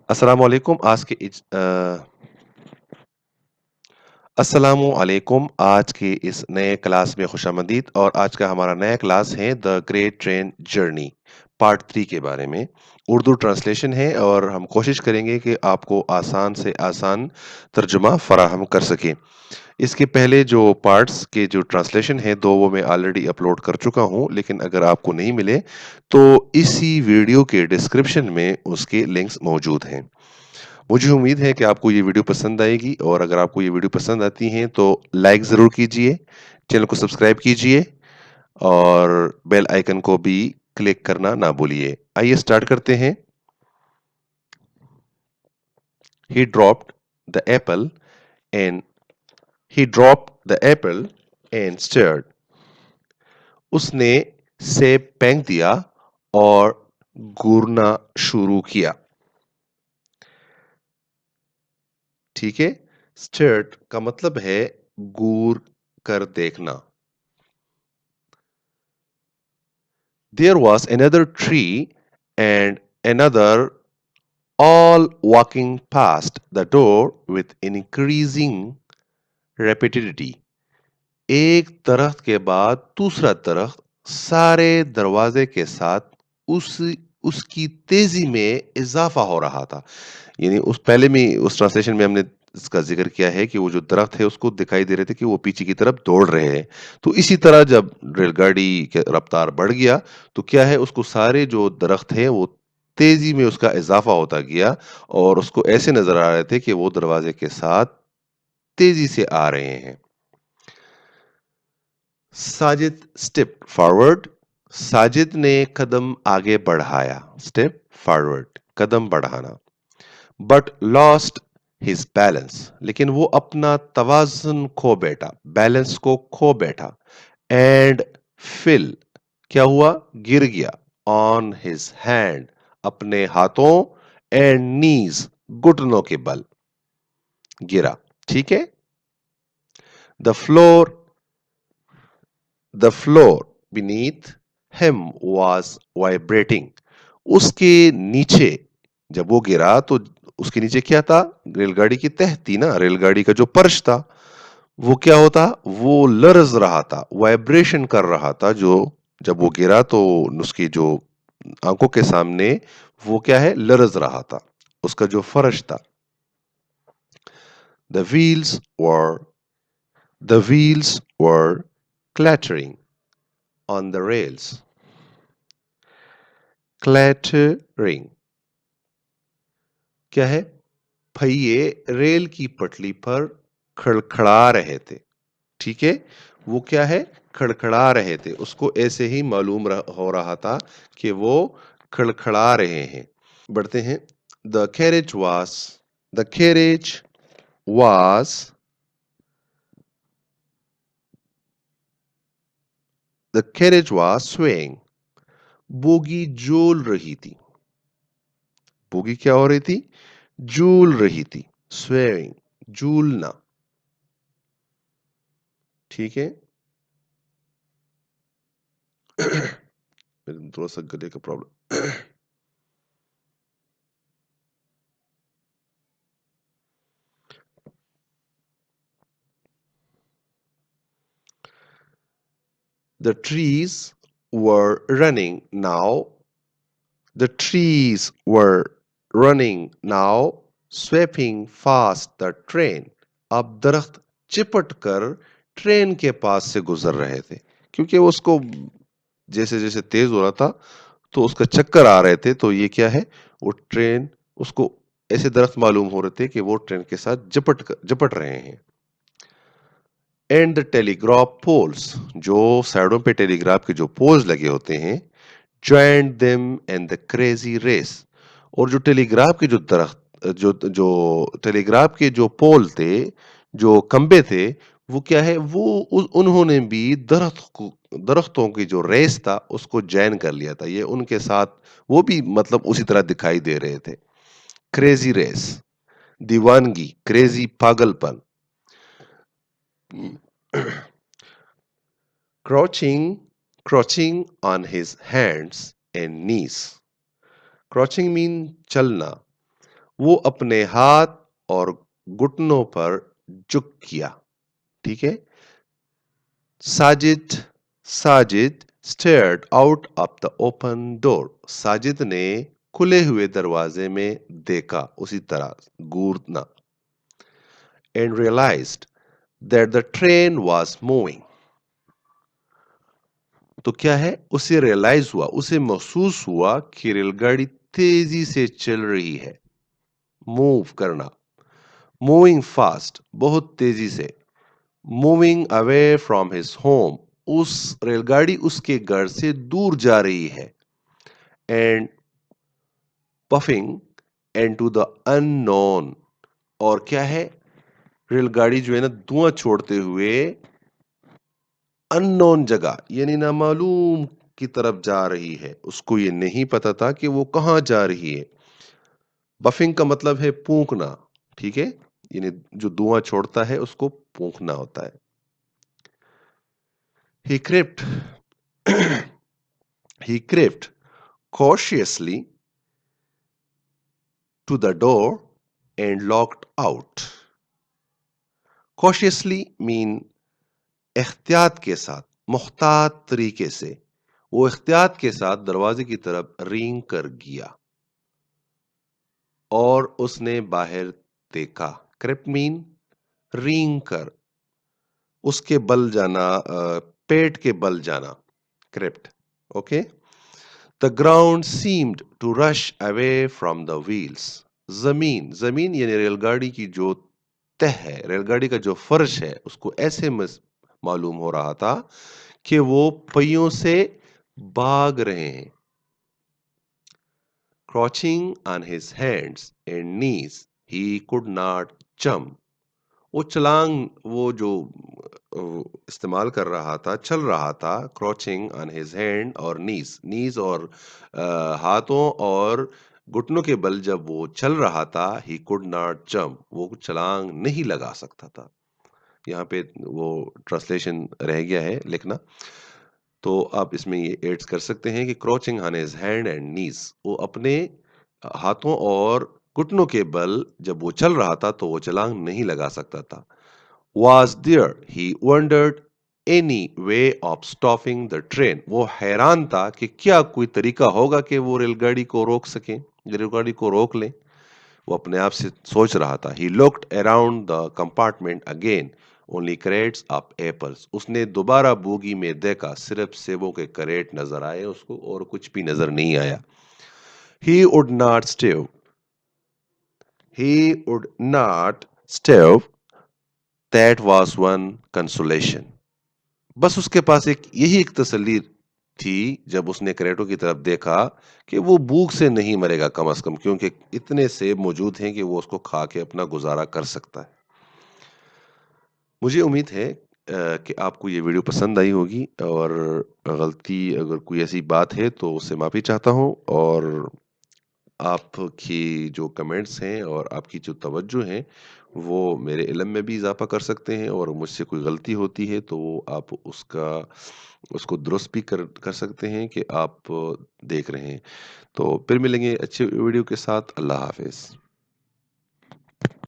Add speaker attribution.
Speaker 1: السلام علیکم السلام علیکم آج کے اس نئے کلاس میں خوش آمدید اور آج کا ہمارا نیا کلاس ہے the great train journey part 3 کے بارے میں اردو ٹرانسلیشن ہے اور ہم کوشش کریں گے کہ آپ کو آسان سے آسان ترجمہ فراہم کر سکیں اس کے پہلے جو پارٹس کے جو ٹرانسلیشن ہے دو وہ میں آلریڈی اپلوڈ کر چکا ہوں لیکن اگر آپ کو نہیں ملے تو اسی ویڈیو کے ڈسکرپشن میں اس کے لنکس موجود ہیں مجھے امید ہے کہ آپ کو یہ ویڈیو پسند آئے گی اور اگر آپ کو یہ ویڈیو پسند آتی ہیں تو لائک ضرور کیجئے چینل کو سبسکرائب کیجئے اور بیل آئیکن کو بھی کلک کرنا نہ بھولیے آئیے سٹارٹ کرتے ہیں he dropped the apple and he dropped the apple and stared اس نے سیب پھینک دیا اور گورنا شروع کیا ٹھیک ہے اسٹرٹ کا مطلب ہے گور کر دیکھنا there was another tree and another all walking past the door with increasing rapidity ایک درخت کے بعد دوسرا درخت سارے دروازے کے ساتھ اس اس کی تیزی میں اضافہ ہو رہا تھا یعنی اس پہلے میں اس ٹرانسلیشن میں ہم نے اس کا ذکر کیا ہے کہ وہ جو درخت ہے اس کو دکھائی دے رہے تھے کہ وہ پیچھے کی طرف دوڑ رہے ہیں تو اسی طرح جب ریل گاڑی کے رفتار بڑھ گیا تو کیا ہے اس کو سارے جو درخت ہیں وہ تیزی میں اس کا اضافہ ہوتا گیا اور اس کو ایسے نظر آ رہے تھے کہ وہ دروازے کے ساتھ تیزی سے آ رہے ہیں ساجد اسٹیپ فارورڈ ساجد نے قدم آگے بڑھایا اسٹیپ فارورڈ قدم بڑھانا بٹ لاسٹ ہز بیلنس لیکن وہ اپنا توازن کھو بیٹھا بیلنس کو کھو بیٹھا اینڈ فل کیا ہوا گر گیا آن ہز ہینڈ اپنے ہاتھوں اینڈ نیز گھٹنوں کے بل گرا ٹھیک ہے the floor beneath him was vibrating اس کے نیچے جب وہ گرا تو اس کے نیچے کیا تھا ریل گاڑی کی تہ تھی نا ریل گاڑی کا جو فرش تھا وہ کیا ہوتا وہ لرز رہا تھا وائبریشن کر رہا تھا جو جب وہ گرا تو اس کی جو آنکھوں کے سامنے وہ کیا ہے لرز رہا تھا اس کا جو فرش تھا the wheels were the wheels were clattering on the rails clattering کیا ہے پہیے ریل کی پٹلی پر کھڑکھڑا رہے تھے ٹھیک ہے وہ کیا ہے کھڑکھڑا رہے تھے اس کو ایسے ہی معلوم ہو رہا تھا کہ وہ کھڑکھڑا رہے ہیں بڑھتے ہیں the carriage was the carriage was swaying bogie جول رہی تھی بوگی کیا ہو رہی تھی جول رہی تھی swaying جولنا ٹھیک ہے تھوڑا سا گلے کا problem The trees were running now. The trees were running now, sweeping past the train. اب درخت چپٹ کر ٹرین کے پاس سے گزر رہے تھے کیونکہ اس کو جیسے جیسے تیز ہو رہا تھا تو اس کا چکر آ رہے تھے تو یہ کیا ہے وہ ٹرین اس کو ایسے درخت معلوم ہو رہے تھے کہ وہ ٹرین کے ساتھ جپٹ رہے ہیں and the telegraph poles جو سائڈوں پہ ٹیلی گراف کے جو پولز لگے ہوتے ہیں joined them in the crazy race اور جو ٹیلی گراف کے جو درخت جو ٹیلی گراف کے جو پول تھے جو کمبے تھے وہ کیا ہے وہ انہوں نے بھی درختوں کی جو ریس تھا اس کو جوائن کر لیا تھا یہ ان کے ساتھ وہ بھی مطلب اسی طرح دکھائی دے رہے تھے کریزی ریس دیوانگی کریزی پاگل پن crouching on his hands and knees crouching mean چلنا وہ اپنے ہاتھ اور گھٹنوں پر جھک کیا. ٹھیک ہے. Sajid stared out of the open door. Sajid نے کھلے ہوئے دروازے میں دیکھا, اسی طرح گورنا. And realized that the train was moving. تو کیا ہے, اسے ریئلائز ہوا, اسے محسوس ہوا کہ ریل گاڑی تیزی سے چل رہی ہے. موو کرنا, موونگ فاسٹ, بہت تیزی سے. Moving away from his home, اس ریل گاڑی اس کے گھر سے دور جا رہی ہے. And puffing into the unknown, اور کیا ہے, ریل گاڑی جو ہے نا دھواں چھوڑتے ہوئے ان نون جگہ یعنی نامعلوم کی طرف جا رہی ہے. اس کو یہ نہیں پتا تھا کہ وہ کہاں جا رہی ہے. بفنگ کا مطلب ہے پونکنا, ٹھیک ہے, یعنی جو دھواں چھوڑتا ہے اس کو پونکنا ہوتا ہے. He crept cautiously to the door and looked out. Cautiously mean احتیاط کے ساتھ, محتاط طریقے سے. وہ احتیاط کے ساتھ دروازے کی طرف رینگ کر گیا اور اس نے باہر دیکھا. کریپٹ مین رینگ کر, اس کے بل جانا, پیٹ کے بل جانا. کریپٹ. Okay. The ground seemed to rush away from the wheels. زمین یعنی ریل گاڑی کی جو تہ ہے, ریل گاڑی کا جو فرش ہے, اس کو ایسے معلوم ہو رہا تھا کہ وہ پہیوں سے بھاگ رہے ہیں. Crouching on his hands and knees, he could not jump. وہ چھلانگ, وہ جو استعمال کر رہا تھا, چل رہا تھا. کروچنگ آن ہز ہینڈ اور نیز اور ہاتھوں اور گھٹنوں کے بل جب وہ چل رہا تھا. ہی کوڈ ناٹ جمپ, وہ چھلانگ نہیں لگا سکتا تھا. یہاں پہ وہ ٹرانسلیشن رہ گیا ہے لکھنا, تو آپ اس میں یہ ایڈز کر سکتے ہیں کہ کروچنگ آن ہز ہینڈ اینڈ نیز, وہ اپنے ہاتھوں اور گھٹنوں کے بل جب وہ چل رہا تھا تو وہ چھلانگ نہیں لگا سکتا تھا. Was there, he wondered, any way of stopping the train. وہ حیران تھا کہ کیا کوئی طریقہ ہوگا کہ وہ ریل گاڑی کو روک سکیں, ریل گاڑی کو روک لیں. وہ اپنے آپ سے سوچ رہا تھا. He looked around the compartment again, only crates of apples. اس نے دوبارہ بوگی میں دیکھا, صرف سیبوں کے کریٹ نظر آئے اس کو, اور کچھ بھی نظر نہیں آیا. He would not stave. That was one consolation. بس اس کے پاس یہی ایک تسلی تھی جب اس نے کریٹوں کی طرف دیکھا کہ وہ بھوک سے نہیں مرے گا کم از کم, کیونکہ اتنے سیب موجود ہیں کہ وہ اس کو کھا کے اپنا گزارا کر سکتا ہے. مجھے امید ہے کہ آپ کو یہ ویڈیو پسند آئی ہوگی, اور غلطی اگر کوئی ایسی بات ہے تو اس سے معافی چاہتا ہوں. اور آپ کی جو کمنٹس ہیں اور آپ کی جو توجہ ہیں وہ میرے علم میں بھی اضافہ کر سکتے ہیں, اور مجھ سے کوئی غلطی ہوتی ہے تو وہ آپ اس کو درست بھی کر سکتے ہیں کہ آپ دیکھ رہے ہیں. تو پھر ملیں گے اچھے ویڈیو کے ساتھ. اللہ حافظ.